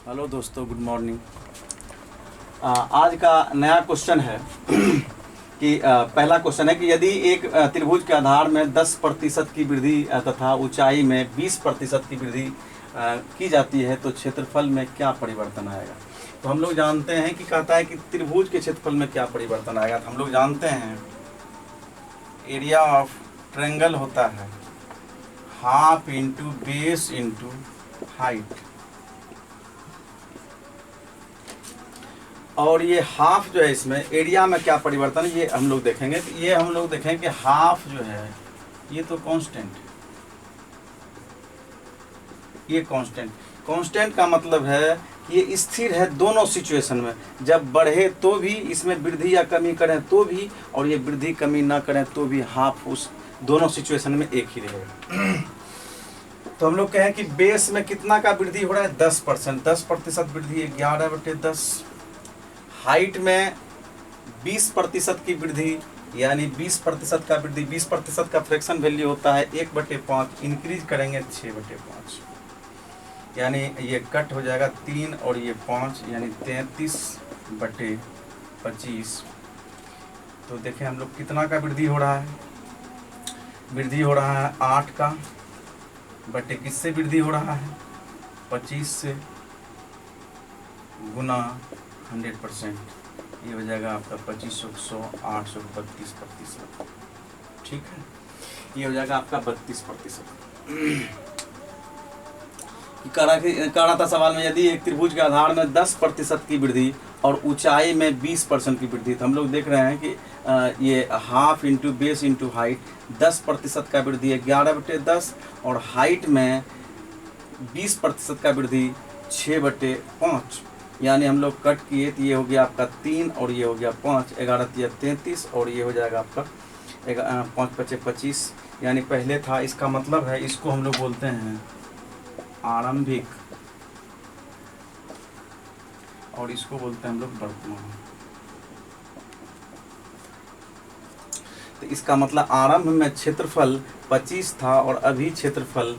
Hello दोस्तों, good morning. आज का नया क्वेश्चन है कि पहला क्वेश्चन है कि यदि एक त्रिभुज के आधार में 10% की वृद्धि तथा ऊंचाई में 20% की वृद्धि की जाती है तो क्षेत्रफल में क्या परिवर्तन आएगा। तो हम लोग जानते हैं कि कहता है कि त्रिभुज के क्षेत्रफल में क्या परिवर्तन आएगा। तो हम लोग जानते हैं एरिया ऑफ ट्रायंगल होता है half into base into height, और ये हाफ जो है इसमें एरिया में क्या परिवर्तन है ये हम लोग देखेंगे। तो ये हम लोग देखेंगे कि हाफ जो है ये तो कांस्टेंट, ये कांस्टेंट का मतलब है कि ये स्थिर है दोनों सिचुएशन में। जब बढ़े तो भी इसमें वृद्धि या कमी करें तो भी, और ये वृद्धि कमी ना करें तो भी हाफ उस दोनों सिचुएशन में एक ही रहेगा। तो हम लोग कहें कि बेस में कितना का वृद्धि हो रहा है 10%, 10% वृद्धि 11/10। हाइट में 20% की वृद्धि यानी 20% का वृद्धि, 20% का फ्रैक्शन वैल्यू होता है 1/5, इंक्रीज करेंगे 6/5, यानी ये कट हो जाएगा 3 और ये 5 यानी 33/25। तो देखें हम लोग कितना का वृद्धि हो रहा है, वृद्धि हो रहा है 8 का बटे किससे वृद्धि हो रहा है 25 से गुना 100%, ये हो जाएगा आपका 2500 800 32%। ठीक है, ये हो जाएगा आपका 32%। कहा था सवाल में यदि एक त्रिभुज के आधार में 10% की वृद्धि और ऊंचाई में 20% की वृद्धि। तो हम लोग देख रहे हैं कि ये half into base into height, 10% का वृद्धि है 11/10 और हाइट में 20% का वृद्धि 6/5, यानी हम लोग कट किए तो ये हो गया आपका 3 और ये हो गया 5, 11 × 33 और ये हो जाएगा आपका 5 × 5 = 25, यानी पहले था। इसका मतलब है इसको हम लोग बोलते हैं आरंभिक और इसको बोलते हैं हम लोग वर्तमान। तो इसका मतलब आरंभ में क्षेत्रफल 25 था और अभी क्षेत्रफल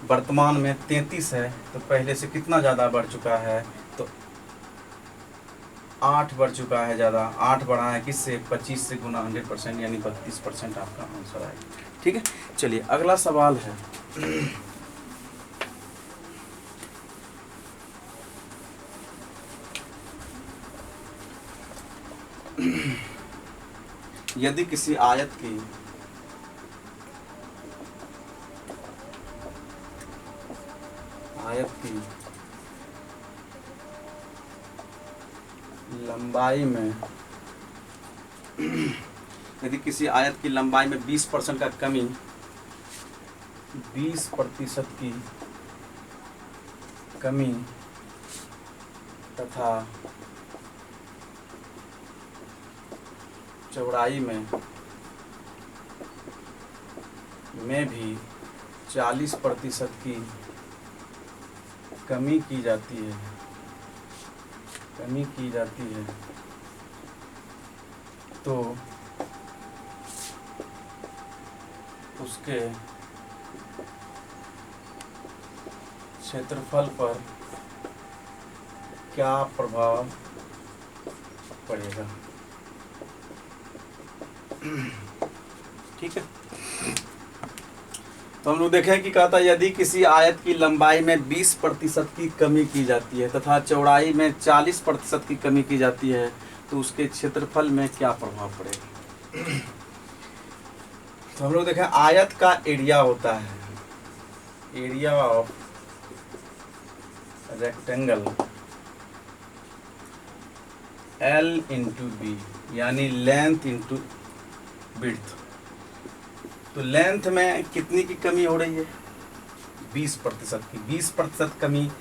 वर्तमान में 33 है। तो पहले से कितना ज़्यादा बढ़ चुका है, तो 8 बढ़ चुका है, ज़्यादा 8 बढ़ा है किससे 25 से गुना 100%, यानी 32% आपका आंसर आएगा। ठीक है, चलिए अगला सवाल है यदि किसी आयत की लंबाई में यदि किसी आयत की लंबाई में 20% का कमी, 20% की कमी तथा चौड़ाई में भी 40% की कमी की जाती है, तो उसके क्षेत्रफल पर क्या प्रभाव पड़ेगा। ठीक है, तो हम लोग देखें कि कहता है यदि किसी आयत की लंबाई में 20% की कमी की जाती है तथा चौड़ाई में 40% की कमी की जाती है तो उसके क्षेत्रफल में क्या प्रभाव पड़ेगा। तो हम लोग देखें आयत का एरिया होता है area of rectangle L into B, यानी लेंथ इंटू विड्थ। तो लेंथ में कितनी की कमी हो रही है 20% की, 20% कमी,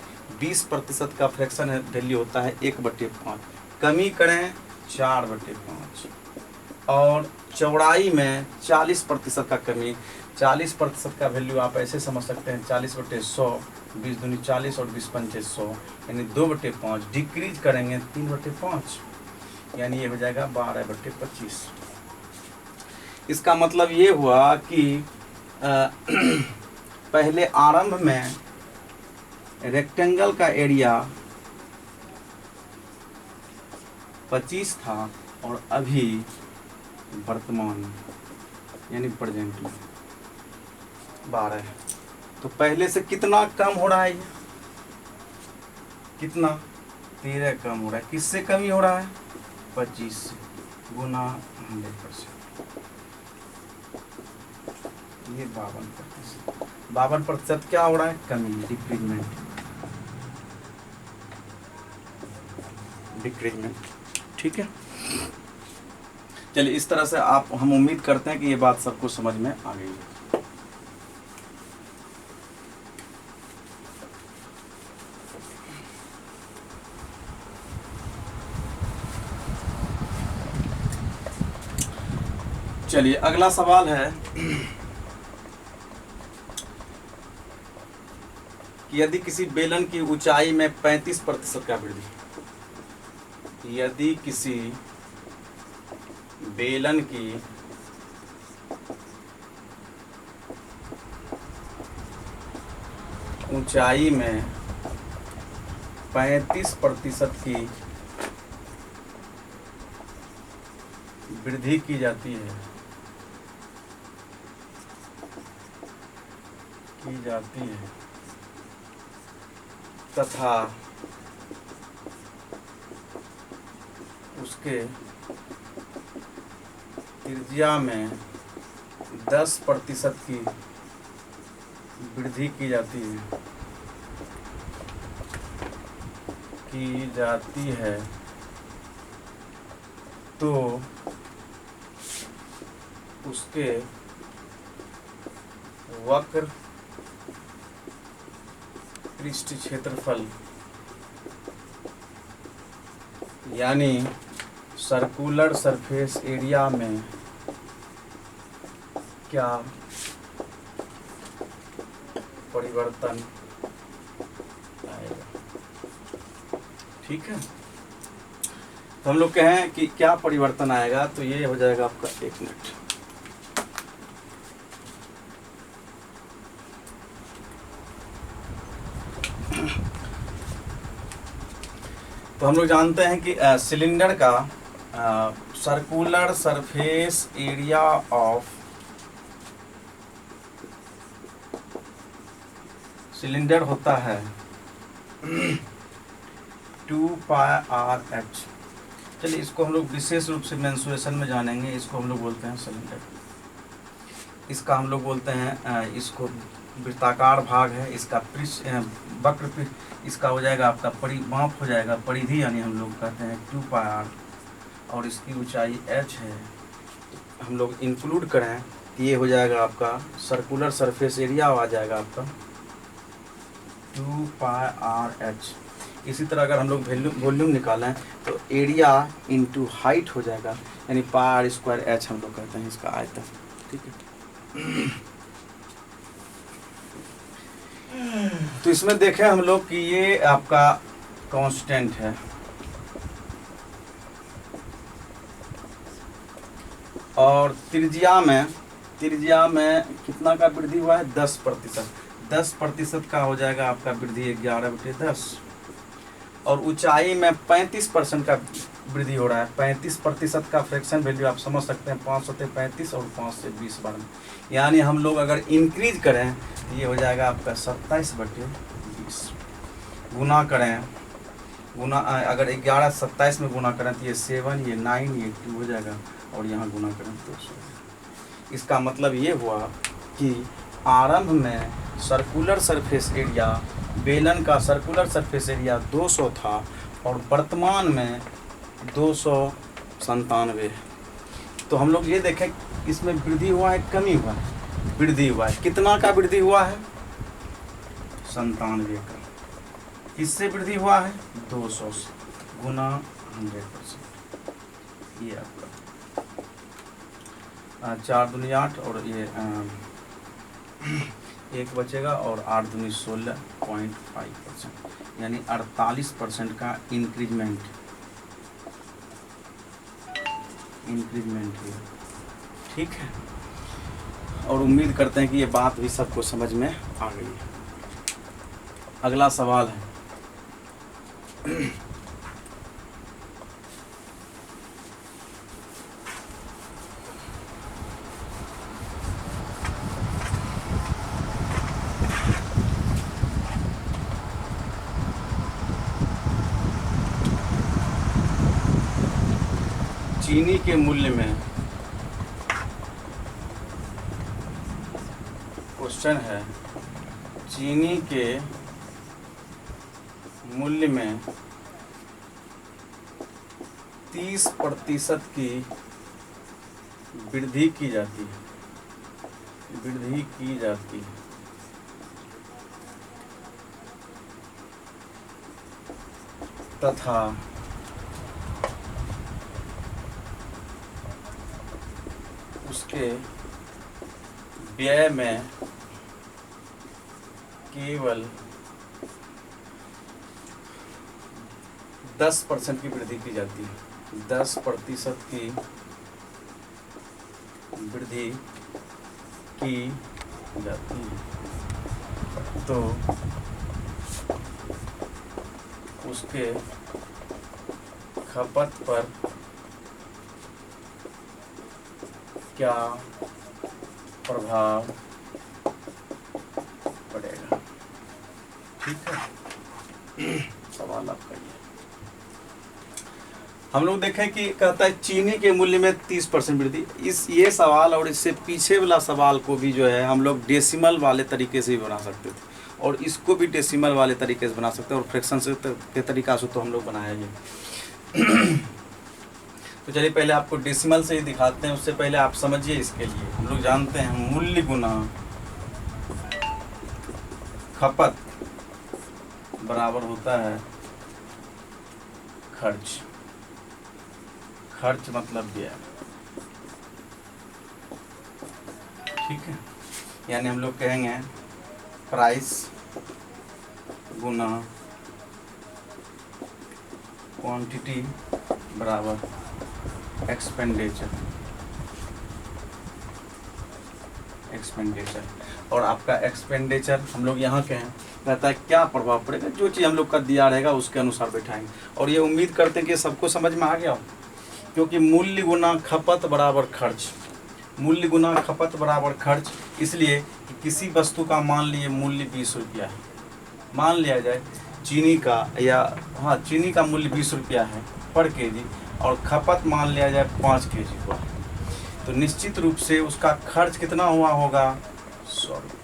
20% का फ्रैक्शन वैल्यू होता है 1/5, कमी करें 4/5, और चौड़ाई में 40% का कमी, 40% का वैल्यू आप ऐसे समझ सकते हैं 40/100, 20 दूनी 40 और 20 पंचे 100, यानी 2/5, डिक्रीज करेंगे 3/5, यानी ये हो जाएगा 12/25। इसका मतलब ये हुआ कि पहले आरंभ में रेक्टेंगल का एरिया 25 था और अभी वर्तमान में यानी प्रेजेंट में 12 है। तो पहले से कितना कम हो रहा है ये? कितना? 13 कम हो रहा है। किससे कमी हो रहा है? 25 से गुना 100%। ये 52%। 52% क्या हो रहा है? कमी, डिक्रीजमेंट। ठीक है, चलिए इस तरह से आप, हम उम्मीद करते हैं कि ये बात सबको समझ में आ गई है। चलिए अगला सवाल है कि यदि किसी बेलन की ऊंचाई में 35% का वृद्धि, यदि किसी बेलन की ऊंचाई में 35% की वृद्धि की जाती है, तथा उसके त्रिज्या में 10% की वृद्धि की जाती है, तो उसके वक्र पृष्ठ क्षेत्रफल यानी सर्कुलर सरफेस एरिया में क्या परिवर्तन आएगा? ठीक है, तो हम लोग कहें कि क्या परिवर्तन आएगा, तो ये हो जाएगा आपका, 1 मिनट। तो हम लोग जानते हैं कि सिलेंडर का circular surface area of cylinder होता है 2πr/h। चलिए इसको हम लोग विशेष रूप से मेंसुरेशन में जानेंगे। इसको हम लोग बोलते हैं सिलेंडर, इसका हम लोग बोलते हैं इसको वृत्ताकार भाग है, इसका पृष्ठ वक्र पृष्ठ, इसका हो जाएगा आपका परिमाप हो जाएगा परिधि, यानी हम लोग कहते हैं 2πr, और इसकी ऊंचाई h है। हम लोग इंक्लूड करें तो ये हो जाएगा आपका सर्कुलर सरफेस एरिया आ जाएगा आपका 2πr/h। इसी तरह अगर हम लोग वॉल्यूम निकालें तो एरिया इंटू हाइट हो जाएगा, यानी πr² हम लोग कहते हैं इसका आयतन। ठीक है, तो इसमें देखें हम लोग कि ये आपका कांस्टेंट है और त्रिज्या में कितना का वृद्धि हुआ है? 10%। 10% का हो जाएगा आपका वृद्धि 11/10, और ऊंचाई में 35% का वृद्धि हो रहा है। 35% का फ्रैक्शन वैल्यू आप समझ सकते हैं, 5 होते 35 और 5 से 20 बार में, यानी हम लोग अगर इंक्रीज करें तो ये हो जाएगा आपका 27/20। गुना अगर 11 27 में गुना करें तो ये 7, ये 9, ये 2 हो जाएगा, और यहाँ गुना करें तो 200। इसका मतलब ये हुआ कि आरंभ में सर्कुलर सरफेस एरिया, बेलन का सर्कुलर सरफेस एरिया 200 था और वर्तमान में 297 है। तो हम लोग ये देखें इसमें वृद्धि हुआ है, कमी हुआ है? वृद्धि हुआ है। कितना का वृद्धि हुआ है? 97 का। किससे वृद्धि हुआ है? 200 से, गुना 100%। ये आपका 4 दूनी 8 और ये 1 बचेगा, और 8 दूनी 16.5%, यानी 48% का इंक्रीजमेंट हुआ। ठीक है, और उम्मीद करते हैं कि ये बात भी सबको समझ में आ गई है। अगला सवाल है चीनी के मूल्य में, क्वेश्चन है चीनी के मूल्य में 30% की वृद्धि की जाती है, वृद्धि की जाती है, तथा उसके व्यय में केवल 10% की वृद्धि की जाती है, 10% की वृद्धि की जाती है, तो उसके खपत पर क्या प्रभाव पड़ेगा। ठीक है, सवाल आपका ये। हम लोग देखें कि कहता है चीनी के मूल्य में 30% वृद्धि। ये सवाल और इससे पीछे वाला सवाल को भी जो है हम लोग डेसिमल वाले तरीके से भी बना सकते थे, और इसको भी डेसिमल वाले तरीके से बना सकते हैं, और फ्रैक्शन से के तरीका से तो हम लोग बनाएंगे। तो चलिए पहले आपको डेसिमल से ही दिखाते हैं, उससे पहले आप समझिए। इसके लिए हम लोग जानते हैं मूल्य गुना खपत बराबर होता है खर्च। खर्च मतलब व्यय, ठीक है। यानी हम लोग कहेंगे प्राइस गुना क्वांटिटी बराबर एक्सपेंडिचर। और आपका एक्सपेंडिचर हम लोग यहाँ के हैं, रहता है क्या प्रभाव पड़ेगा, जो चीज़ हम लोग का दिया रहेगा उसके अनुसार बैठाएंगे। और ये उम्मीद करते हैं कि सबको समझ में आ गया हो, क्योंकि मूल्य गुना खपत बराबर खर्च, मूल्य गुना खपत बराबर खर्च। इसलिए कि किसी वस्तु का मान लिए मूल्य 20 रुपया है, मान लिया जाए चीनी का, या हाँ चीनी का मूल्य 20 रुपया है पर केजी, और खपत मान लिया जाए 5 केजी को, तो निश्चित रूप से उसका खर्च कितना हुआ होगा 100 रुपये।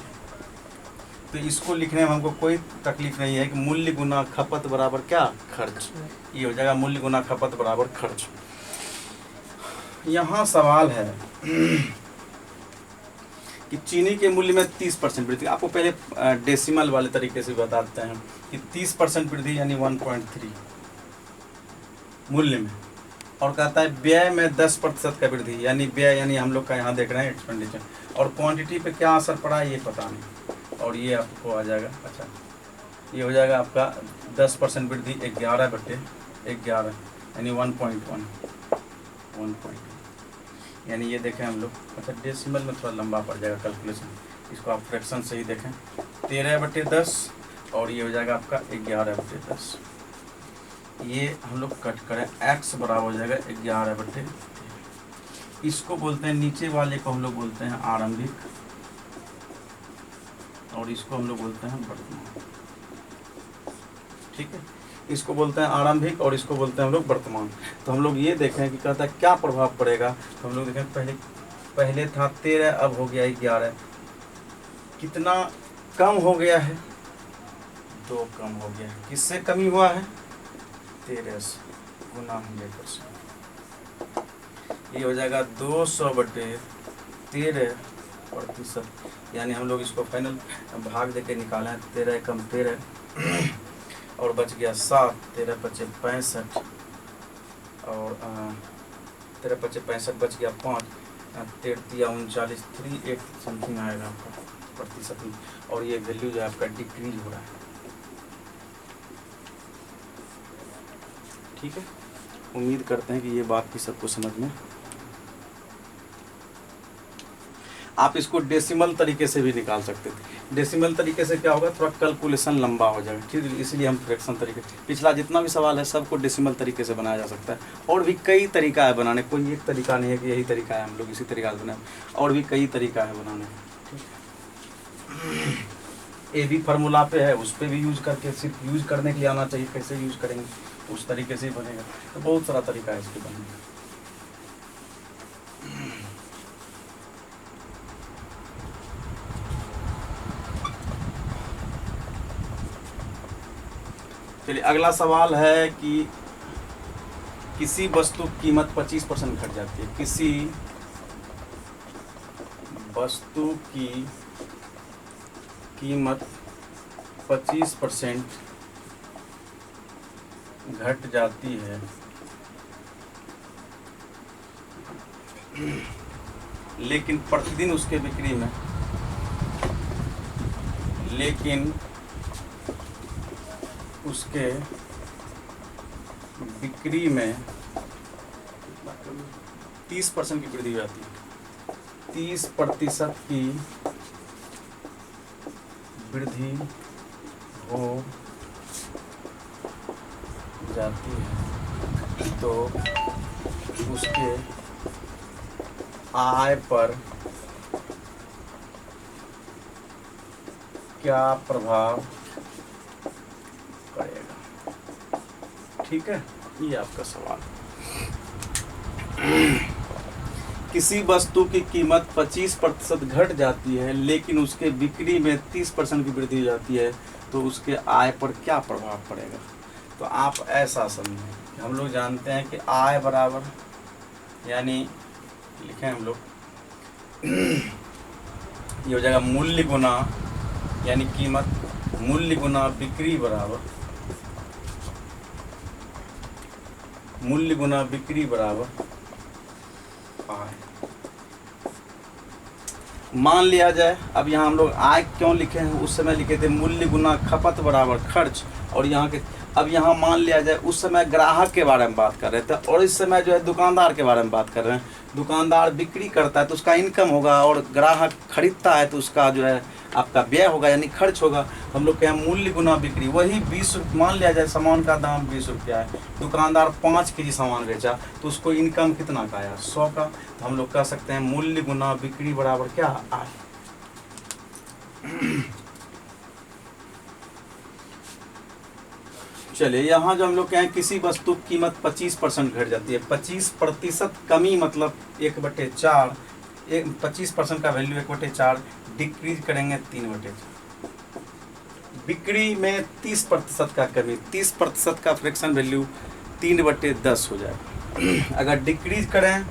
तो इसको लिखने में हमको कोई तकलीफ नहीं है कि मूल्य गुना खपत बराबर क्या खर्च, ये हो जाएगा मूल्य गुना खपत बराबर खर्च। यहाँ सवाल है कि चीनी के मूल्य में 30% वृद्धि। आपको पहले डेसिमल वाले तरीके से बताते हैं कि 30% वृद्धि यानी 1.3 मूल्य में, और कहता है व्यय में 10% का वृद्धि, यानी व्यय यानी हम लोग का यहाँ देख रहे हैं एक्सपेंडिचर, और क्वांटिटी पे क्या असर पड़ा ये पता नहीं, और ये आपको आ जाएगा। अच्छा, ये हो जाएगा आपका 10% वृद्धि 11/11 यानी 1.1 यानी ये देखें हम लोग। अच्छा, डेसिमल में थोड़ा लंबा पड़ जाएगा कैलकुलेशन, इसको आप फ्रैक्शन से ही देखें 13/10, और ये हो जाएगा आपका 11/10। ये हम लोग कट करें, x बराबर हो जाएगा 11/13। इसको बोलते हैं, नीचे वाले को हम लोग बोलते हैं आरंभिक, और इसको हम लोग बोलते हैं वर्तमान। ठीक है, इसको बोलते हैं आरंभिक और इसको बोलते हैं हम लोग वर्तमान। तो हम लोग ये देखें कि कहता है क्या प्रभाव पड़ेगा। तो हम लोग देखें पहले था 13, अब हो गया 11, कितना कम हो गया है, 2 कम हो गया। किससे कमी हुआ है 13 से, गुना 100%। ये हो जाएगा 200/13%, यानी हम लोग इसको फाइनल भाग देके निकालें, 13 कम 13 और बच गया 7, 13 × 5 = 65, और 13 × 5 = 65 बच गया 5, 13 × 39 38 समथिंग आएगा आपका प्रतिशत में, और ये वैल्यू जो है आपका डिक्रीज हो रहा है। ठीक है, उम्मीद करते हैं कि ये बात भी सबको समझ में। आप इसको डेसिमल तरीके से भी निकाल सकते थे। डेसिमल तरीके से क्या होगा, थोड़ा कैलकुलेशन लंबा हो जाएगा, ठीक है, इसलिए हम फ्रैक्शन तरीके, पिछला जितना भी सवाल है सबको डेसिमल तरीके से बनाया जा सकता है। और भी कई तरीका है बनाने, कोई एक तरीका नहीं है कि यही तरीका है हम लोग इसी तरीका से बनाए, और भी कई तरीका है बनाने। ए भी फार्मूला पे है, उस पर भी यूज करके, सिर्फ यूज करने के लिए आना चाहिए, कैसे यूज करेंगे उस तरीके से ही बनेगा। तो बहुत सारा तरीका है इसके बनने का। चलिए अगला सवाल है कि किसी वस्तु की कीमत 25% घट जाती है। किसी वस्तु की कीमत 25% घट जाती है, लेकिन प्रतिदिन उसके बिक्री में लेकिन उसके बिक्री में 30% की वृद्धि हो जाती है। 30% की वृद्धि हो जाती है तो उसके आय पर क्या प्रभाव पड़ेगा? ठीक है, ये आपका सवाल। किसी वस्तु की कीमत 25% घट जाती है, लेकिन उसके बिक्री में 30% की वृद्धि हो जाती है तो उसके आय पर क्या प्रभाव पड़ेगा? तो आप ऐसा समझें, हम लोग जानते हैं कि आय बराबर, यानी लिखें हम लोग ये हो जाएगा मूल्य गुना, यानी कीमत, मूल्य गुना बिक्री बराबर, मूल्य गुना बिक्री बराबर आय। मान लिया जाए, अब यहाँ हम लोग आय क्यों लिखे हैं, उस समय लिखे थे मूल्य गुना खपत बराबर खर्च, और यहाँ के अब यहाँ मान लिया जाए उस समय ग्राहक के बारे में बात कर रहे थे और इस समय जो है दुकानदार के बारे में बात कर रहे हैं। दुकानदार बिक्री करता है तो उसका इनकम होगा और ग्राहक खरीदता है तो उसका जो है आपका व्यय होगा, यानी खर्च होगा। हम लोग कहें मूल्य गुना बिक्री, वही 20 मान लिया जाए सामान का दाम 20 रुपया है, दुकानदार 5 केजी सामान बेचा तो उसको इनकम कितना का आया? 100 का। तो हम लोग कह सकते हैं मूल्य गुना बिक्री बराबर क्या आय। चलिए यहाँ जो हम लोग कहें किसी वस्तु की कीमत 25% घट जाती है, 25% कमी मतलब 1/4, 25% का वैल्यू 1/4 डिक्रीज करेंगे 3/4। बिक्री में 30% का कमी, 30% का फ्रैक्शन वैल्यू 3/10 हो जाएगा। अगर डिक्रीज करें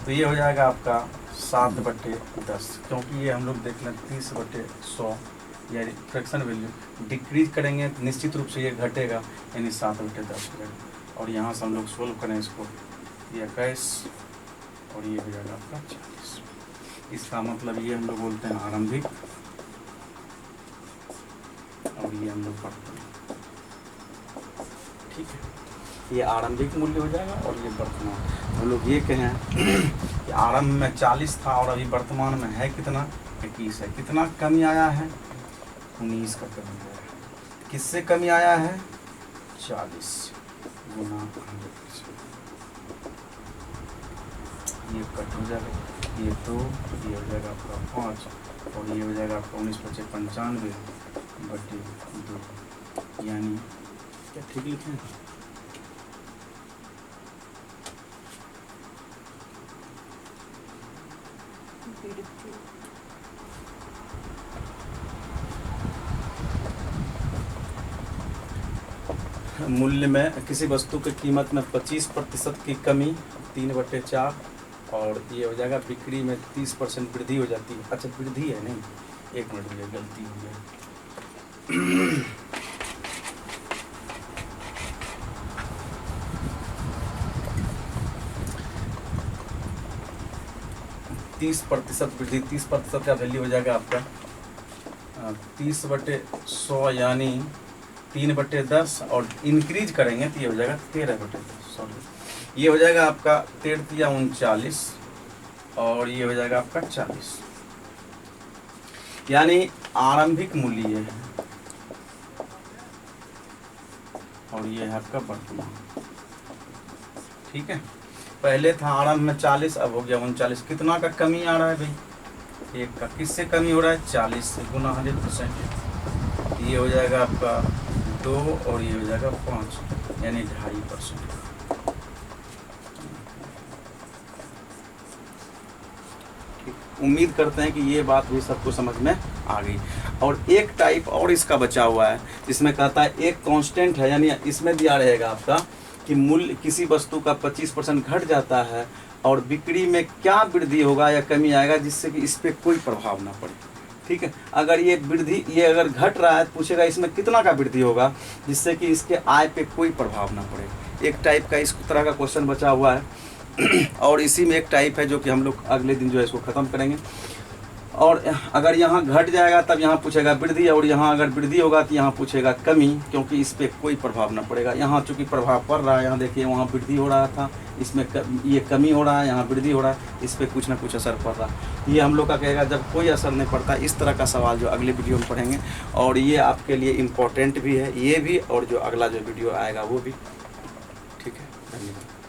तो ये हो जाएगा आपका 7/10, क्योंकि ये हम लोग देख लें 30/100 यानी फ्रैक्शन वैल्यू डिक्रीज करेंगे तो निश्चित रूप से ये घटेगा, यानी 7/10 हो जाएगा। और यहाँ से हम लोग सोल्व करें इसको, ये 21 और ये हो जाएगा आपका 40। इसका मतलब ये हम लोग बोलते हैं आरंभिक, और ये हम लोग पढ़ते हैं। ठीक है, ये आरंभिक मूल्य हो जाएगा और ये वर्तमान। हम लोग ये कहें कि आरंभ में 40 था और अभी वर्तमान में है कितना? 21 है। कितना कमी आया है? 19 का कमी आया है। किससे कमी आया है? 40 गुना 100। ये कट हो जाएगा, ये 2, ये हो जाएगा आपका 5 और ये हो जाएगा आपका 19/95 बटे 2, यानी क्या ठीक लिखें? मूल्य में किसी वस्तु की कीमत में 25% की कमी 3/4 और ये हो जाएगा बिक्री में 30% वृद्धि हो जाती है। अच्छा वृद्धि है नहीं, 1 मिनट में गलती हो गई। 30% वृद्धि, 30% का वैल्यू हो जाएगा आपका 30/100 यानी 3/10 और इंक्रीज करेंगे तो ये हो जाएगा 13/10। सॉरी, ये हो जाएगा आपका 13 या 39 और ये हो जाएगा आपका 40, यानी आरंभिक मूल्य ये है और ये है आपका वर्तमान। ठीक है, पहले था आरंभ में 40, अब हो गया 39। कितना का कमी आ रहा है भाई? 1 का। किससे कमी हो रहा है? 40 से गुना 100%। ये हो जाएगा आपका 2 और ये हो जाएगा 5, यानी 2.5%। उम्मीद करते हैं कि ये बात भी सबको समझ में आ गई। और एक टाइप और इसका बचा हुआ है जिसमें कहता है एक कांस्टेंट है, यानी इसमें दिया रहेगा आपका कि मूल्य किसी वस्तु का 25% घट जाता है और बिक्री में क्या वृद्धि होगा या कमी आएगा जिससे कि इस पर कोई प्रभाव ना पड़े। ठीक है, अगर ये वृद्धि ये अगर घट रहा है तो पूछेगा इसमें कितना का वृद्धि होगा जिससे कि इसके आय पे कोई प्रभाव ना पड़े। एक टाइप का इस तरह का क्वेश्चन बचा हुआ है और इसी में एक टाइप है जो कि हम लोग अगले दिन जो है इसको ख़त्म करेंगे। और अगर यहाँ घट जाएगा तब यहाँ पूछेगा वृद्धि, और यहाँ अगर वृद्धि होगा तो यहाँ पूछेगा कमी, क्योंकि इस पर कोई प्रभाव ना पड़ेगा। यहाँ चूँकि प्रभाव पड़ रहा है, यहाँ देखिए वहाँ वृद्धि हो रहा था, इसमें ये कमी हो रहा है, यहाँ वृद्धि हो रहा है, इस पर कुछ ना कुछ असर पड़ रहा है। ये हम लोग का कहेगा जब कोई असर नहीं पड़ता। इस तरह का सवाल जो अगले वीडियो में पढ़ेंगे और ये आपके लिए इम्पोर्टेंट भी है, ये भी, और जो अगला जो वीडियो आएगा वो भी। ठीक है, धन्यवाद।